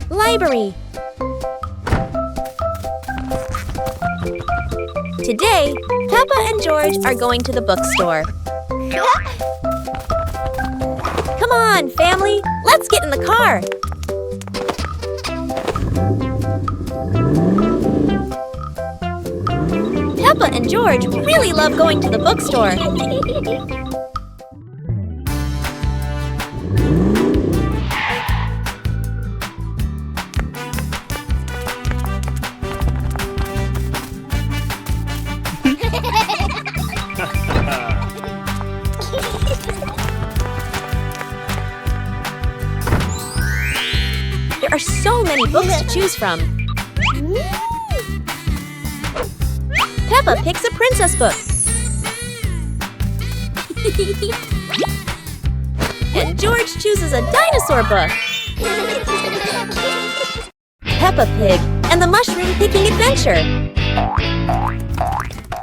Library. Today, Peppa and George are going to the bookstore. Come on, family, let's get in the car. Peppa and George really love going to the bookstore. There are so many books to choose from. Peppa picks a princess book. And George chooses a dinosaur book. Peppa Pig and the Mushroom Picking Adventure.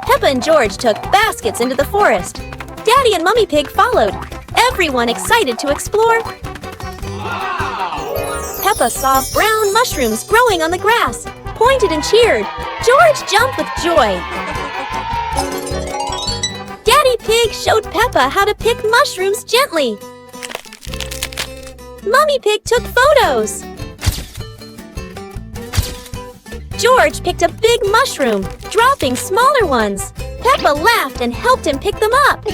Peppa and George took baskets into the forest. Daddy and Mummy Pig followed, everyone excited to explore. Peppa saw brown mushrooms growing on the grass, pointed and cheered. George jumped with joy. Daddy Pig showed Peppa how to pick mushrooms gently. Mummy Pig took photos. George picked a big mushroom, dropping smaller ones. Peppa laughed and helped him pick them up.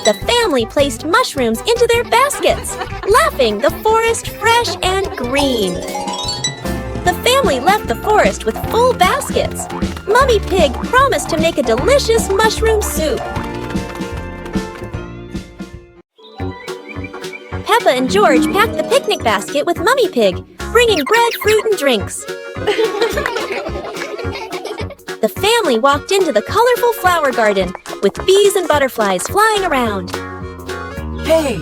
The family placed mushrooms into their baskets, laughing, the forest fresh and green. The family left the forest with full baskets. Mummy Pig promised to make a delicious mushroom soup. Peppa and George packed the picnic basket with Mummy Pig, bringing bread, fruit, and drinks. The family walked into the colorful flower garden with bees and butterflies flying around. Hey!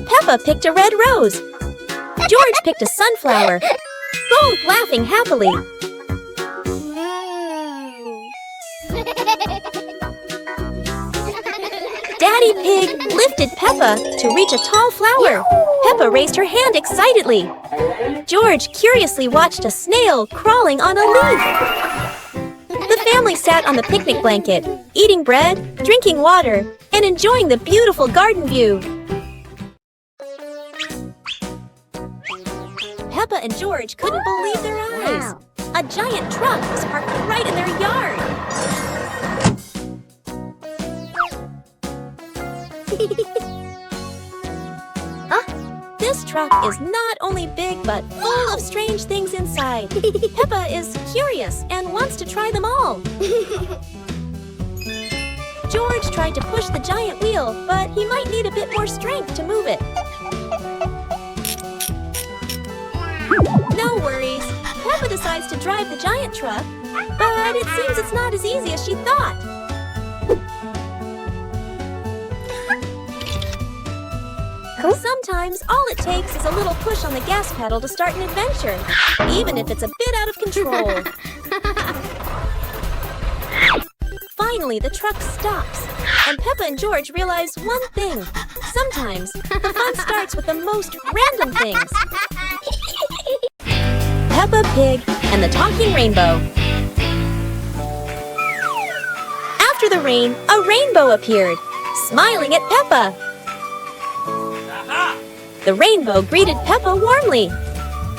Peppa picked a red rose. George picked a sunflower, both laughing happily. Daddy Pig lifted Peppa to reach a tall flower. Peppa raised her hand excitedly. George curiously watched a snail crawling on a leaf. The family sat on the picnic blanket, eating bread, drinking water, and enjoying the beautiful garden view. Peppa and George couldn't believe their eyes. A giant truck was parked right in their yard. This truck is not only big but full of strange things inside. Peppa is curious and wants to try them all. George tried to push the giant wheel, but he might need a bit more strength to move it. No worries. Peppa decides to drive the giant truck, but it seems it's not as easy as she thought. Sometimes all it takes is a little push on the gas pedal to start an adventure, even if it's a bit out of control. Finally, the truck stops, and Peppa and George realize one thing. Sometimes the fun starts with the most random things. Peppa Pig and the Talking Rainbow. After the rain, a rainbow appeared, smiling at Peppa. The rainbow greeted Peppa warmly.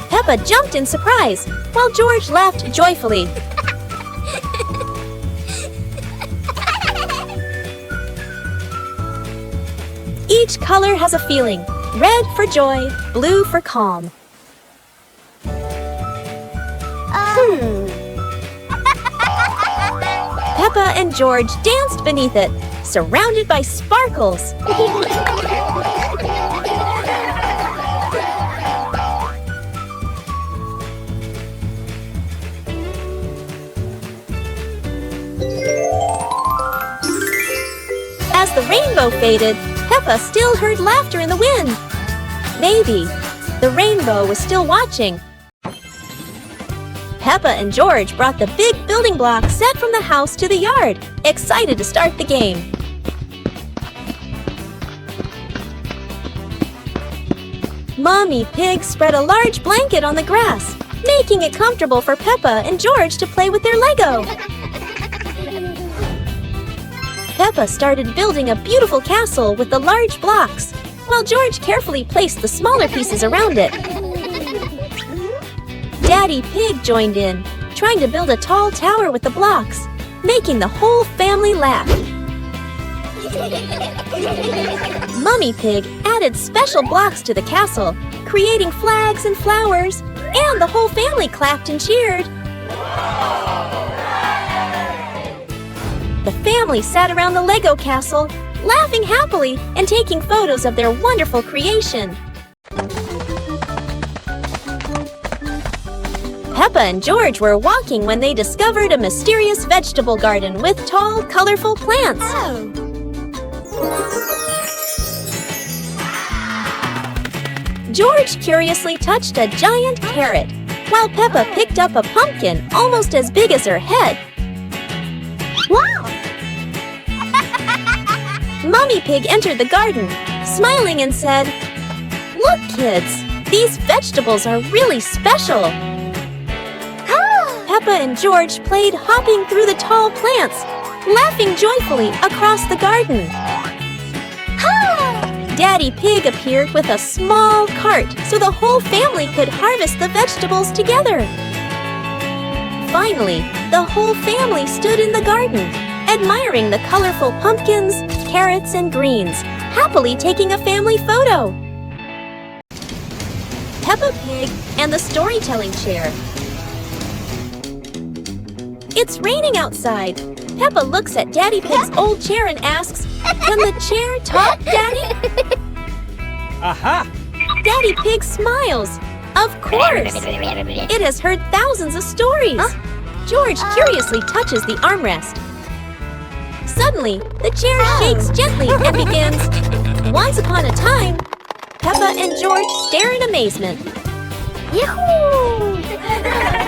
Peppa jumped in surprise, while George laughed joyfully. Each color has a feeling. Red for joy, blue for calm. Peppa and George danced beneath it, surrounded by sparkles. As the rainbow faded, Peppa still heard laughter in the wind. Maybe the rainbow was still watching. Peppa and George brought the big building block set from the house to the yard, excited to start the game. Mommy Pig spread a large blanket on the grass, making it comfortable for Peppa and George to play with their Lego. Peppa started building a beautiful castle with the large blocks, while George carefully placed the smaller pieces around it. Daddy Pig joined in, trying to build a tall tower with the blocks, making the whole family laugh. Mummy Pig added special blocks to the castle, creating flags and flowers, and the whole family clapped and cheered. The family sat around the Lego castle, laughing happily and taking photos of their wonderful creation. Peppa and George were walking when they discovered a mysterious vegetable garden with tall, colorful plants. George curiously touched a giant carrot, while Peppa picked up a pumpkin almost as big as her head. Wow! Mummy Pig entered the garden, smiling and said, "Look, kids, these vegetables are really special." Peppa and George played hopping through the tall plants, laughing joyfully across the garden. Daddy Pig appeared with a small cart so the whole family could harvest the vegetables together. Finally, the whole family stood in the garden, admiring the colorful pumpkins, carrots, and greens, happily taking a family photo. Peppa Pig and the storytelling chair. It's raining outside. Peppa looks at Daddy Pig's old chair and asks, "Can the chair talk, Daddy?" Aha! Daddy Pig smiles. Of course! It has heard thousands of stories. George curiously touches the armrest. Suddenly, the chair shakes gently and begins, "Once upon a time." Peppa and George stare in amazement. Yahoo!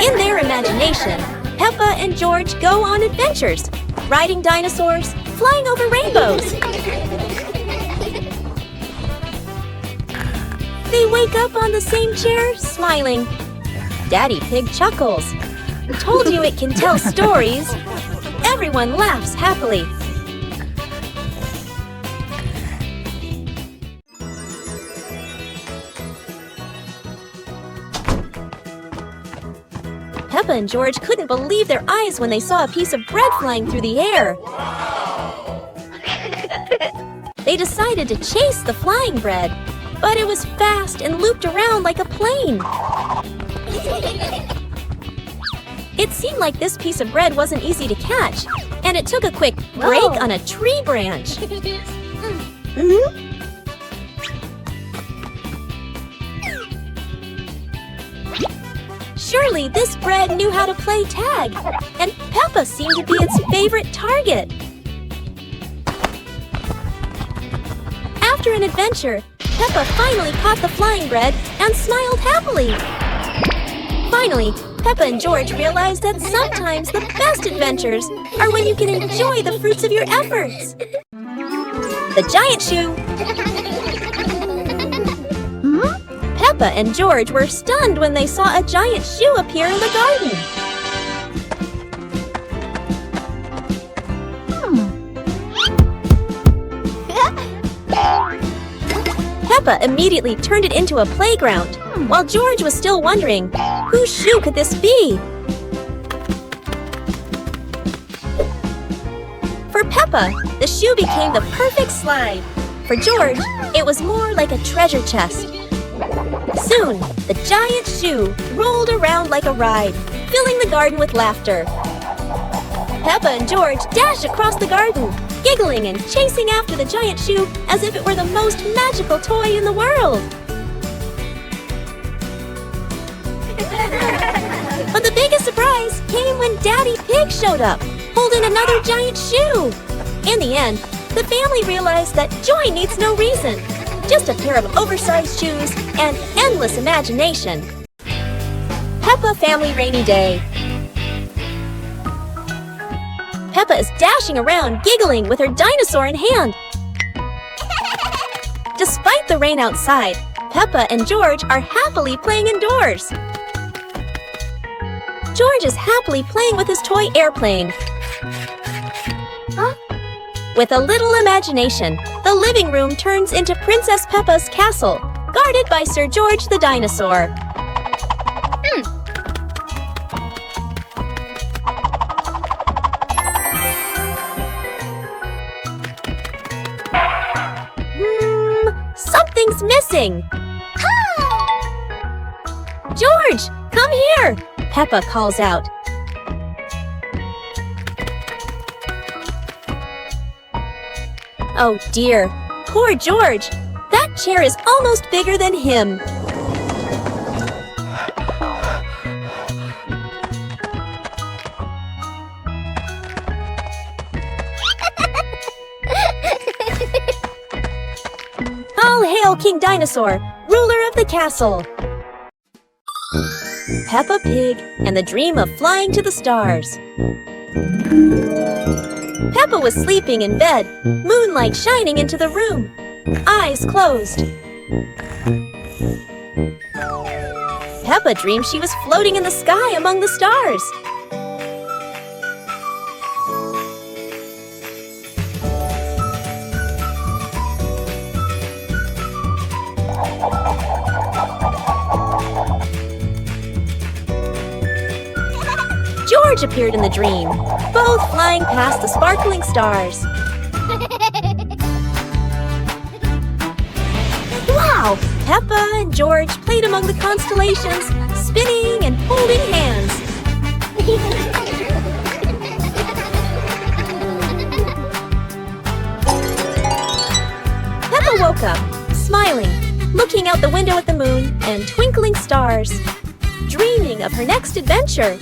In their imagination, Peppa and George go on adventures, riding dinosaurs, flying over rainbows. They wake up on the same chair, smiling. Daddy Pig chuckles. "Told you it can tell stories." Everyone laughs happily. Peppa and George couldn't believe their eyes when they saw a piece of bread flying through the air. They decided to chase the flying bread, but it was fast and looped around like a plane. It seemed like this piece of bread wasn't easy to catch, and it took a quick break on a tree branch. Surely this bread knew how to play tag, and Peppa seemed to be its favorite target. After an adventure, Peppa finally caught the flying bread and smiled happily. Finally, Peppa and George realized that sometimes the best adventures are when you can enjoy the fruits of your efforts. The giant shoe. Peppa and George were stunned when they saw a giant shoe appear in the garden. Peppa immediately turned it into a playground, while George was still wondering, whose shoe could this be? For Peppa, the shoe became the perfect slide. For George, it was more like a treasure chest. Soon, the giant shoe rolled around like a ride, filling the garden with laughter. Peppa and George dashed across the garden, giggling and chasing after the giant shoe as if it were the most magical toy in the world. But the biggest surprise came when Daddy Pig showed up, holding another giant shoe. In the end, the family realized that joy needs no reason, just a pair of oversized shoes and endless imagination. Peppa Family Rainy Day. Peppa is dashing around, giggling with her dinosaur in hand. Despite the rain outside, Peppa and George are happily playing indoors. George is happily playing with his toy airplane. With a little imagination, the living room turns into Princess Peppa's castle, guarded by Sir George the dinosaur. Something's missing. George, come here, Peppa calls out. Oh dear, poor George. That chair is almost bigger than him. All hail King Dinosaur, ruler of the castle. Peppa Pig and the dream of flying to the stars. Peppa was sleeping in bed, moonlight shining into the room, eyes closed. Peppa dreamed she was floating in the sky among the stars. George appeared in the dream, both flying past the sparkling stars. Wow! Peppa and George played among the constellations, spinning and holding hands. Peppa woke up, smiling, looking out the window at the moon and twinkling stars, dreaming of her next adventure.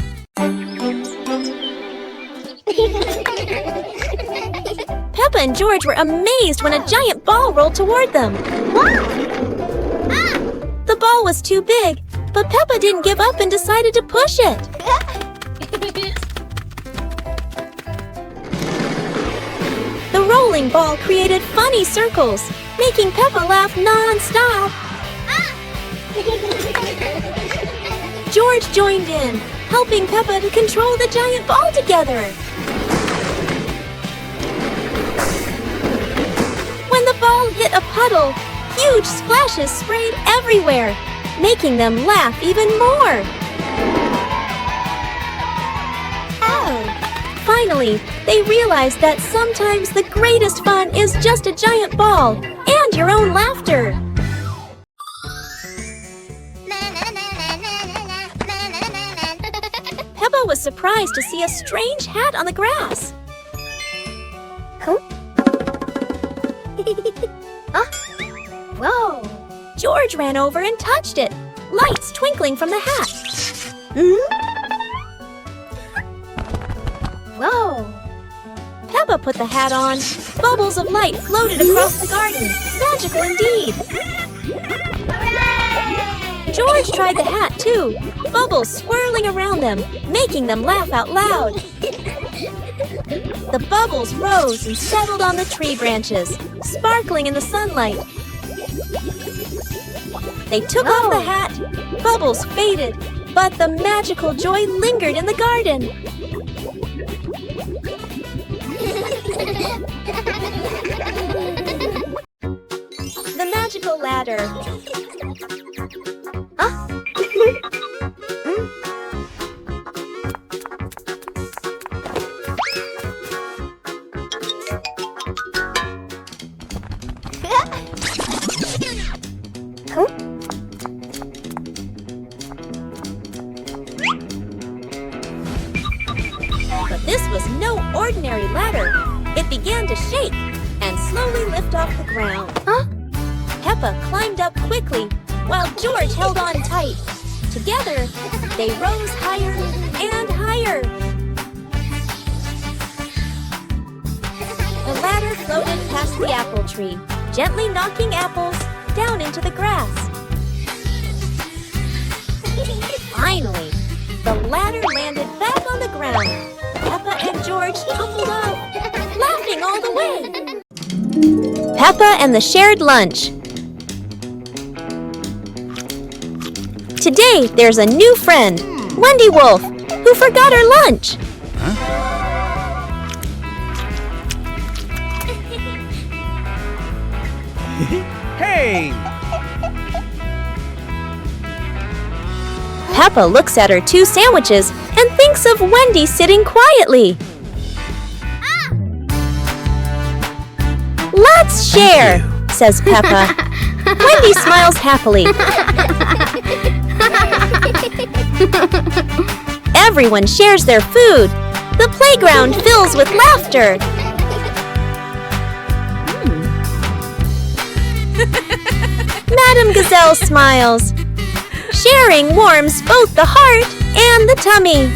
Peppa and George were amazed when a giant ball rolled toward them. The ball was too big, but Peppa didn't give up and decided to push it. The rolling ball created funny circles, making Peppa laugh non-stop. George joined in, helping Peppa to control the giant ball together. When the ball hit a puddle, huge splashes sprayed everywhere, making them laugh even more. Finally, they realized that sometimes the greatest fun is just a giant ball and your own laughter. Peppa was surprised to see a strange hat on the grass. Whoa! George ran over and touched it, lights twinkling from the hat. Whoa! Peppa put the hat on. Bubbles of light floated across the garden. Magical indeed. George tried the hat too, bubbles swirling around them, making them laugh out loud. The bubbles rose and settled on the tree branches, sparkling in the sunlight. They took off the hat, bubbles faded, but the magical joy lingered in the garden. The magical ladder. But this was no ordinary ladder. It began to shake and slowly lift off the ground. Peppa climbed up quickly while George held on tight. Together, they rose higher and higher. The ladder floated past the apple tree, gently knocking apples down into the grass. Finally, the ladder landed back on the ground. Peppa and George George tumbled off, laughing all the way. Peppa and the shared lunch. Today, there's a new friend, Wendy Wolf, who forgot her lunch. Hey! Peppa looks at her 2 sandwiches and thinks of Wendy sitting quietly. Let's share, says Peppa. Wendy smiles happily. Everyone shares their food. The playground fills with laughter. Madame Gazelle smiles. Sharing warms both the heart and the tummy.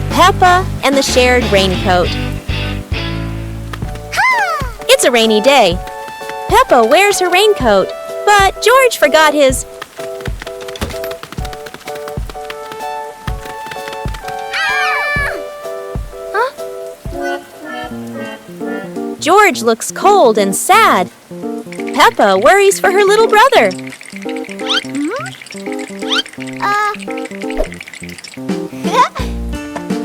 Peppa and the shared raincoat. It's a rainy day. Peppa wears her raincoat, but George forgot his. George looks cold and sad. Peppa worries for her little brother.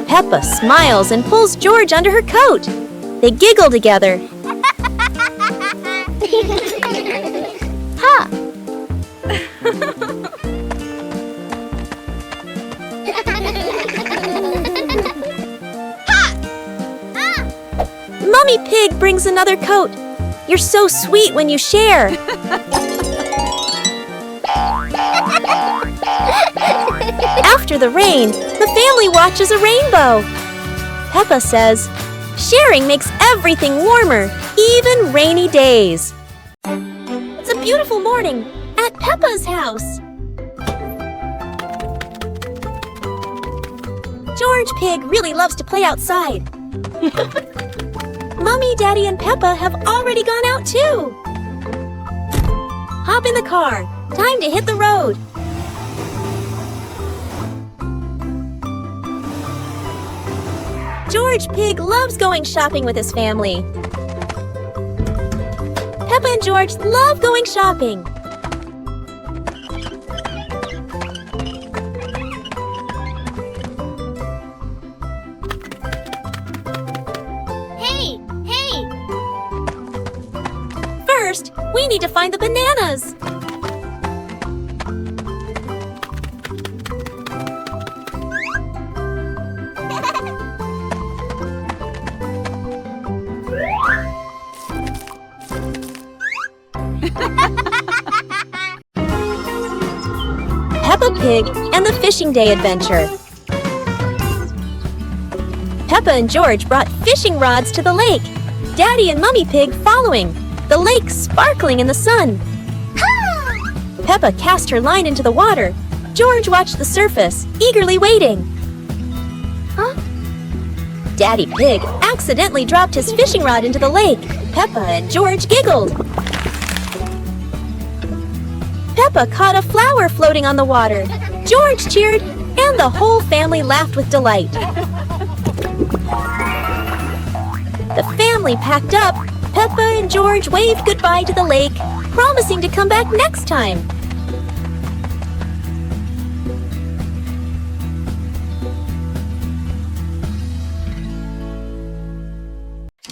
Peppa smiles and pulls George under her coat. They giggle together. Mummy Pig brings another coat. You're so sweet when you share. After the rain, the family watches a rainbow. Peppa says, sharing makes everything warmer, even rainy days. It's a beautiful morning at Peppa's house. George Pig really loves to play outside. Mummy, Daddy, and Peppa have already gone out too. Hop in the car. Time to hit the road. George Pig loves going shopping with his family. Peppa and George love going shopping. Hey! First, we need to find the bananas. Peppa Pig and the Fishing Day Adventure. Peppa and George brought fishing rods to the lake. Daddy and Mummy Pig following, the lake sparkling in the sun. Peppa cast her line into the water. George watched the surface, eagerly waiting. Daddy Pig accidentally dropped his fishing rod into the lake. Peppa and George giggled. Peppa caught a flower floating on the water. George cheered, and the whole family laughed with delight. The family packed up. Peppa and George waved goodbye to the lake, promising to come back next time.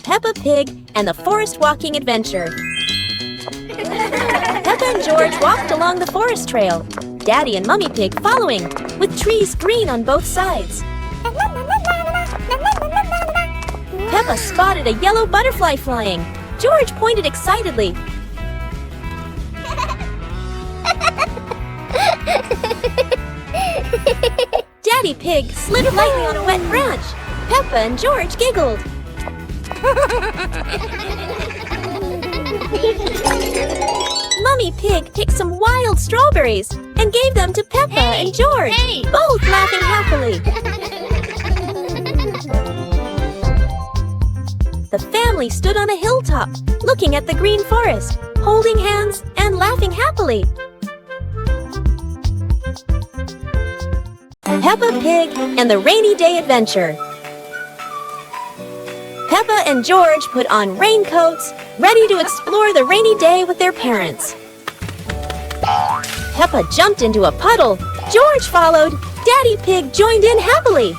Peppa Pig and the Forest Walking Adventure. Peppa and George walked along the forest trail, Daddy and Mummy Pig following, with trees green on both sides. Peppa spotted a yellow butterfly flying. George pointed excitedly. Daddy Pig slid lightly on a wet branch. Peppa and George giggled. Mummy Pig picked some wild strawberries and gave them to Peppa and George, both laughing happily. The family stood on a hilltop, looking at the green forest, holding hands and laughing happily. Peppa Peppa Pig and the Rainy Day Adventure. Peppa and George put on raincoats, ready to explore the rainy day with their parents. Peppa jumped into a puddle. George followed. Daddy Pig joined in happily.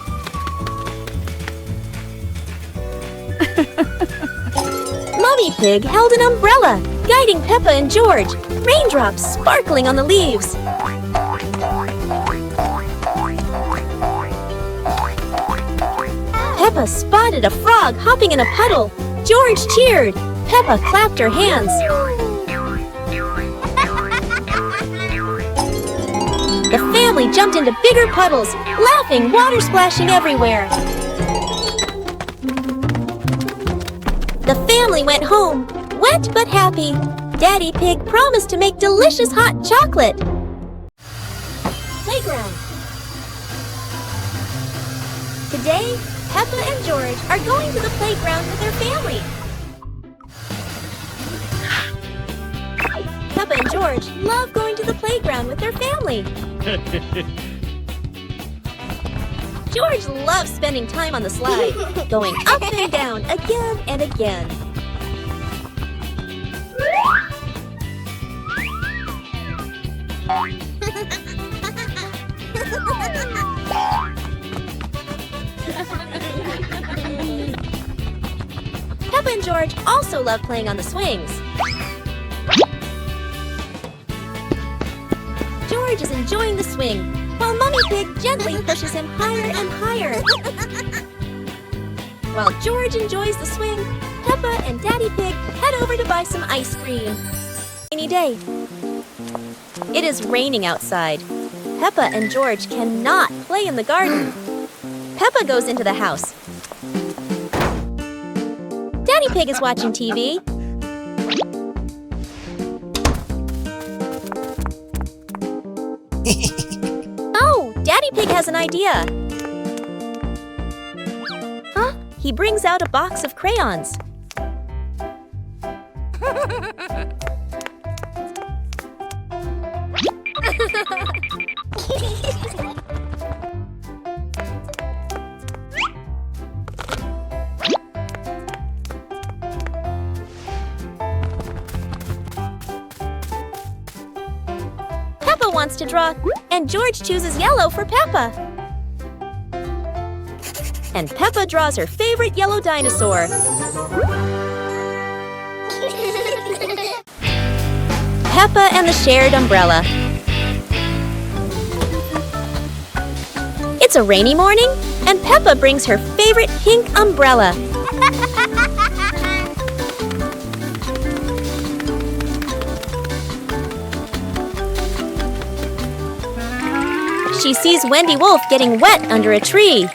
Mummy Pig held an umbrella, guiding Peppa and George, raindrops sparkling on the leaves. Peppa spotted a frog hopping in a puddle. George cheered. Peppa clapped her hands. The family jumped into bigger puddles, laughing, water splashing everywhere. The family went home, wet but happy. Daddy Pig promised to make delicious hot chocolate. Playground. Today, Peppa and George are going to the playground with their family. Peppa and George love going to the playground with their family. George loves spending time on the slide, going up and down again and again. Peppa and George also love playing on the swings. George is enjoying the swing, while Mummy Pig gently pushes him higher and higher. While George enjoys the swing, Peppa and Daddy Pig head over to buy some ice cream. Rainy day. It is raining outside. Peppa and George cannot play in the garden. Peppa goes into the house. Daddy Pig is watching TV. Oh, Daddy Pig has an idea. Huh? He brings out a box of crayons. Peppa wants to draw, and George chooses yellow for Peppa. And Peppa draws her favorite yellow dinosaur. Peppa and the shared umbrella. It's a rainy morning, and Peppa brings her favorite pink umbrella. She sees Wendy Wolf getting wet under a tree.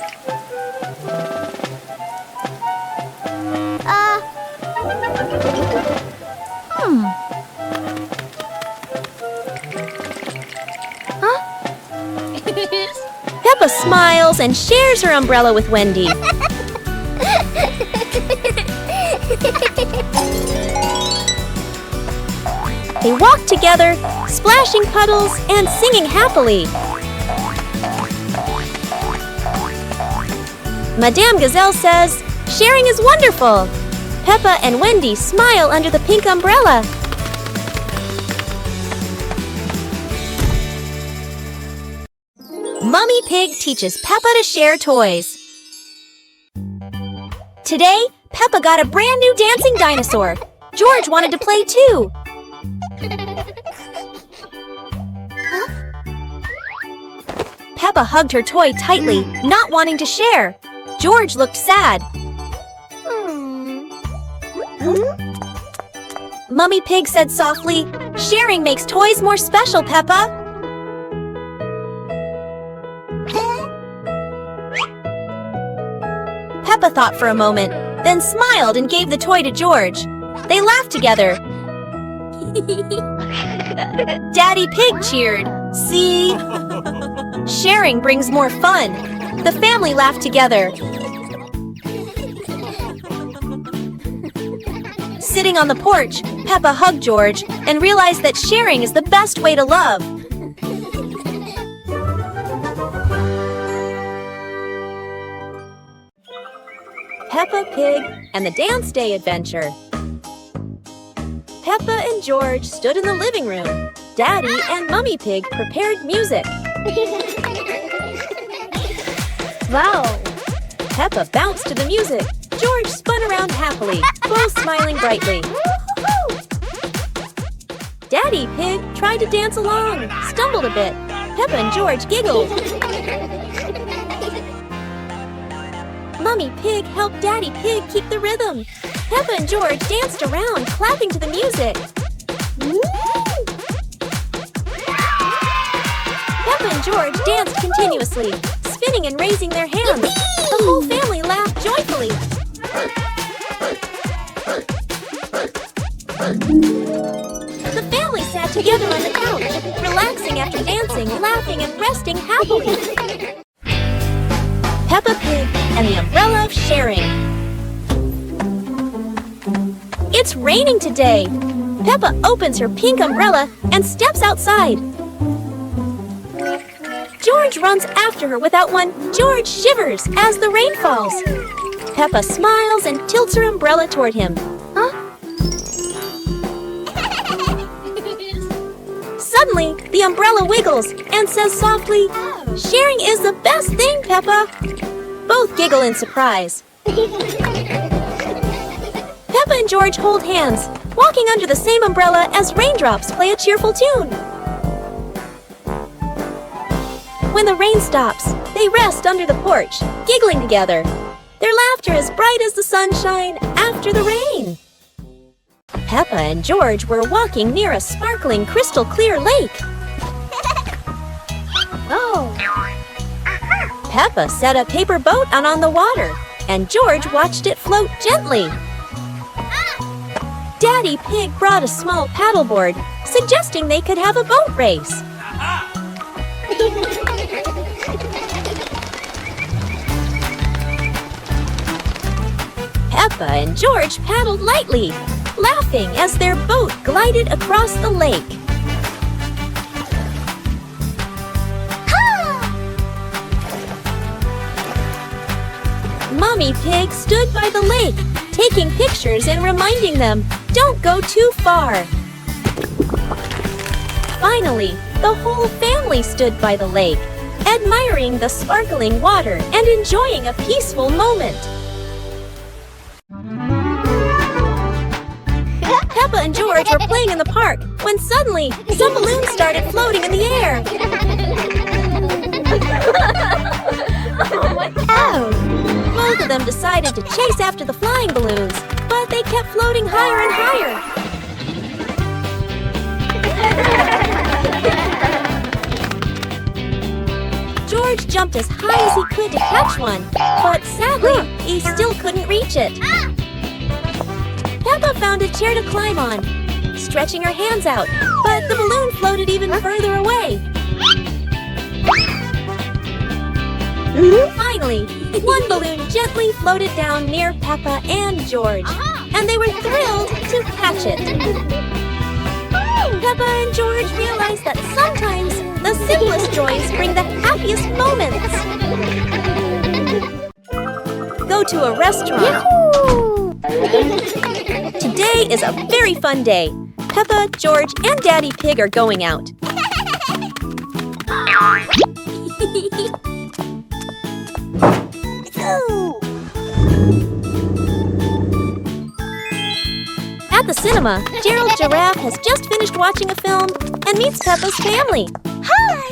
Peppa smiles and shares her umbrella with Wendy. They walk together, splashing puddles and singing happily. Madame Gazelle says, "Sharing is wonderful." Peppa and Wendy smile under the pink umbrella. Mummy Pig teaches Peppa to share toys. Today, Peppa got a brand new dancing dinosaur. George wanted to play too. Peppa hugged her toy tightly, not wanting to share. George looked sad. Mummy Pig said softly, "Sharing makes toys more special, Peppa." Peppa thought for a moment, then smiled and gave the toy to George. They laughed together. Daddy Pig cheered. "See? Sharing brings more fun." The family laughed together. Sitting on the porch, Peppa hugged George and realized that sharing is the best way to love. Peppa Pig and the Dance Day Adventure. Peppa and George stood in the living room. Daddy and Mummy Pig prepared music. Wow! Peppa bounced to the music. George spun around happily, both smiling brightly. Daddy Pig tried to dance along, stumbled a bit. Peppa and George giggled. Mummy Pig helped Daddy Pig keep the rhythm. Peppa and George danced around, clapping to the music. Peppa and George danced continuously, spinning and raising their hands. The whole family laughed joyfully. The family sat together on the couch, relaxing after dancing, laughing, and resting happily. Peppa Pig and the Umbrella of Sharing. It's raining today. Peppa opens her pink umbrella and steps outside. George runs after her without one. George shivers as the rain falls. Peppa smiles and tilts her umbrella toward him. Suddenly, the umbrella wiggles and says softly, "Sharing is the best thing, Peppa." Both giggle in surprise. Peppa and George hold hands, walking under the same umbrella as raindrops play a cheerful tune. When the rain stops, they rest under the porch, giggling together. Their laughter is bright as the sunshine after the rain. Peppa and George were walking near a sparkling crystal clear lake. Oh! Peppa set a paper boat out on the water, and George watched it float gently. Daddy Pig brought a small paddleboard, suggesting they could have a boat race. Peppa and George paddled lightly, laughing as their boat glided across the lake. Mummy Pig stood by the lake, taking pictures and reminding them, "Don't go too far." Finally, the whole family stood by the lake, admiring the sparkling water and enjoying a peaceful moment. Peppa and George were playing in the park when suddenly some balloons started floating in the air. Oh! Both of them decided to chase after the flying balloons, but they kept floating higher and higher. George jumped as high as he could to catch one, but sadly, he still couldn't reach it. Peppa found a chair to climb on, stretching her hands out, but the balloon floated even further away. Finally, one balloon gently floated down near Peppa and George, and they were thrilled to catch it. Peppa and George realized that sometimes the simplest joys bring the happiest moments. Go to a restaurant. Yahoo! Today is a very fun day. Peppa, George, and Daddy Pig are going out. At the cinema, Gerald Giraffe has just finished watching a film and meets Peppa's family. Hi!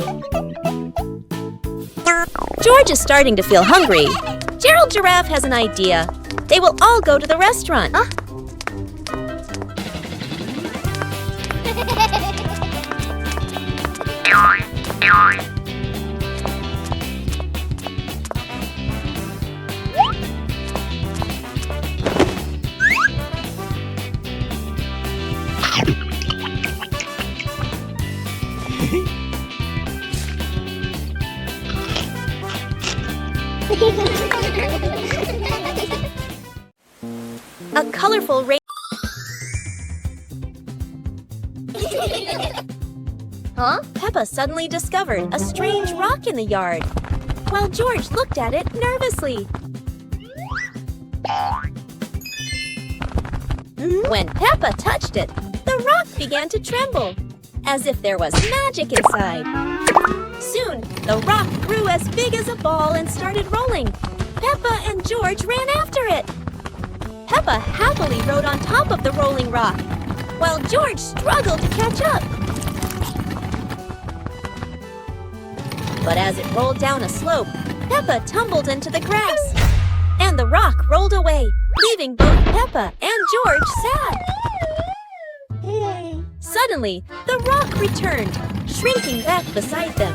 George is starting to feel hungry. Gerald Giraffe has an idea. They will all go to the restaurant. A colorful rain. Huh? Peppa suddenly discovered a strange rock in the yard, while George looked at it nervously. When Peppa touched it, the rock began to tremble, as if there was magic inside. Soon, the rock grew as big as a ball and started rolling. Peppa and George ran after it. Peppa happily rode on top of the rolling rock, while George struggled to catch up. But as it rolled down a slope, Peppa tumbled into the grass, and the rock rolled away, leaving both Peppa and George sad. Suddenly, the rock returned, shrinking back beside them,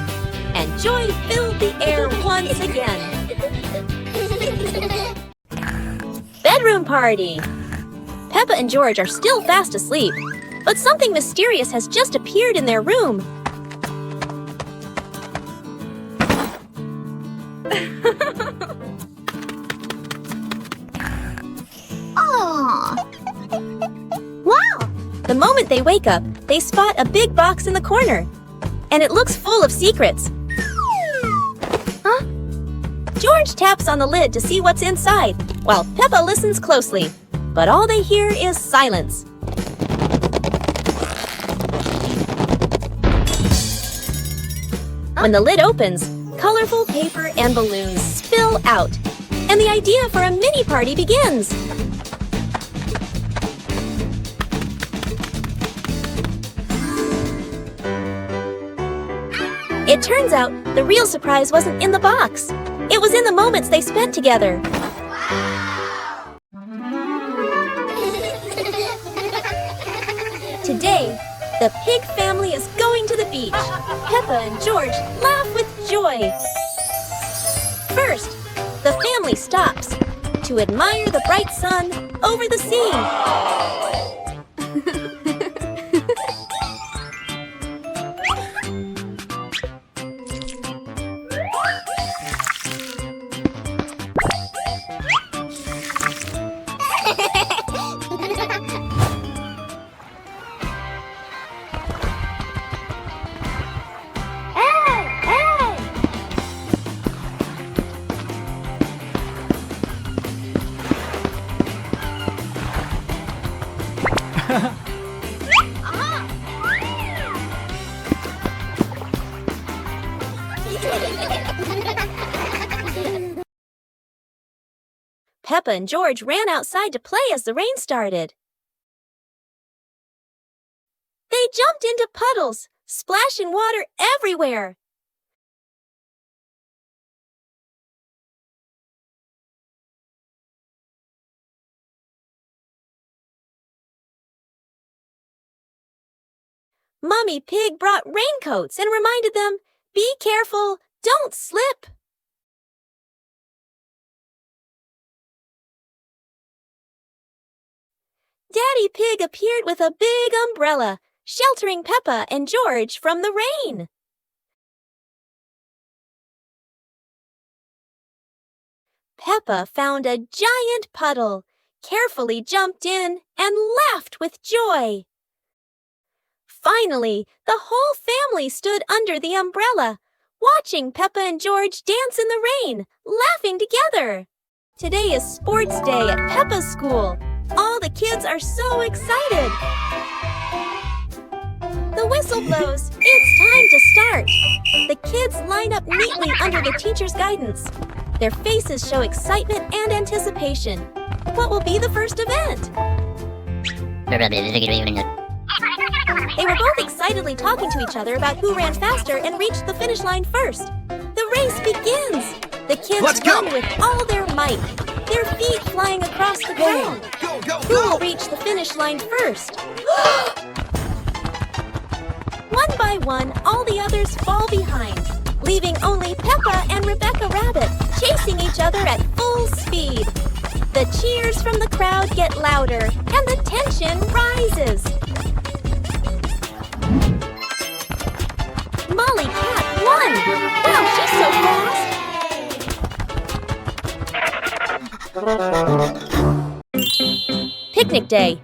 and joy filled the air once again. Bedroom party! Peppa and George are still fast asleep, but something mysterious has just appeared in their room. Aww. Wow. The moment they wake up, they spot a big box in the corner, and it looks full of secrets. Huh? George taps on the lid to see what's inside, while Peppa listens closely, but all they hear is silence. When the lid opens, colorful paper and balloons spill out, and the idea for a mini party begins. It turns out the real surprise wasn't in the box. It was in the moments they spent together. Today, the pig family is going to the beach. Peppa and George laugh with joy. First, the family stops to admire the bright sun over the sea. Peppa and George ran outside to play as the rain started. They jumped into puddles, splashing water everywhere. Mommy Pig brought raincoats and reminded them, "Be careful, don't slip." Daddy Pig appeared with a big umbrella, sheltering Peppa and George from the rain. Peppa found a giant puddle, carefully jumped in, and laughed with joy. Finally, the whole family stood under the umbrella, watching Peppa and George dance in the rain, laughing together. Today is sports day at Peppa's school. All the kids are so excited. The whistle blows. It's time to start. The kids line up neatly under the teacher's guidance. Their faces show excitement and anticipation. What will be the first event? They were both excitedly talking to each other about who ran faster and reached the finish line first. The race begins. The kids run with all their might, their feet flying across the ground. Who will reach the finish line first? One by one, all the others fall behind, leaving only Peppa and Rebecca Rabbit chasing each other at full speed. The cheers from the crowd get louder, and the tension rises. Molly Cat won! Wow, she's so fast! Picnic day.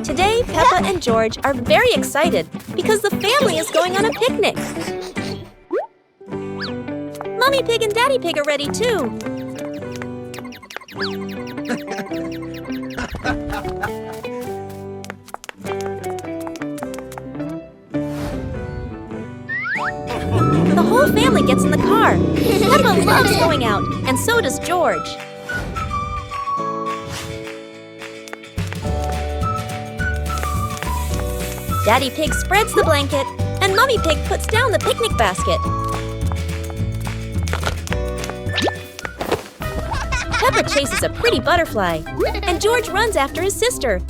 Today, Peppa and George are very excited because the family is going on a picnic. Mommy Pig and Daddy Pig are ready too. The whole family gets in the car. Peppa loves going out, and so does George. Daddy Pig spreads the blanket, and Mummy Pig puts down the picnic basket. Peppa chases a pretty butterfly, and George runs after his sister.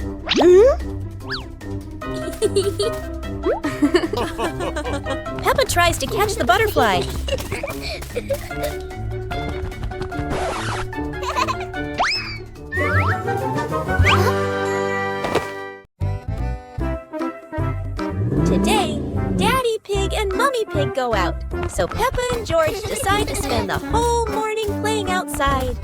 Peppa tries to catch the butterfly. Today, Daddy Pig and Mummy Pig go out, so Peppa and George decide to spend the whole morning playing outside.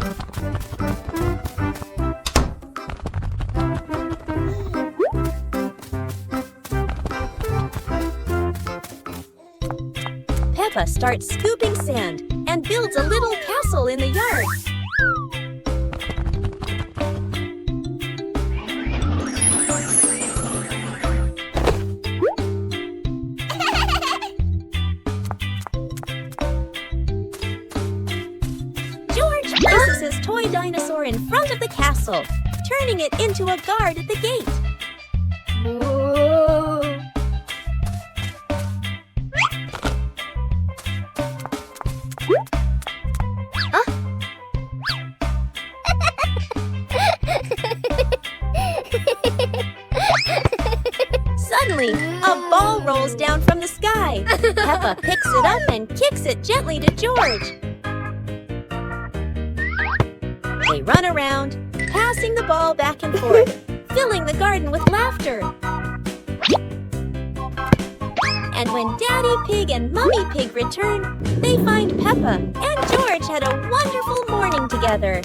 Peppa starts scooping sand and builds a little castle in the yard. George places his toy dinosaur in front of the castle, turning it into a guard at the gate. Suddenly, a ball rolls down from the sky. Peppa picks it up and kicks it gently to George. They run around, passing the ball back and forth, filling the garden with laughter. And when Daddy Pig and Mummy Pig return, they find Peppa and George had a wonderful morning together.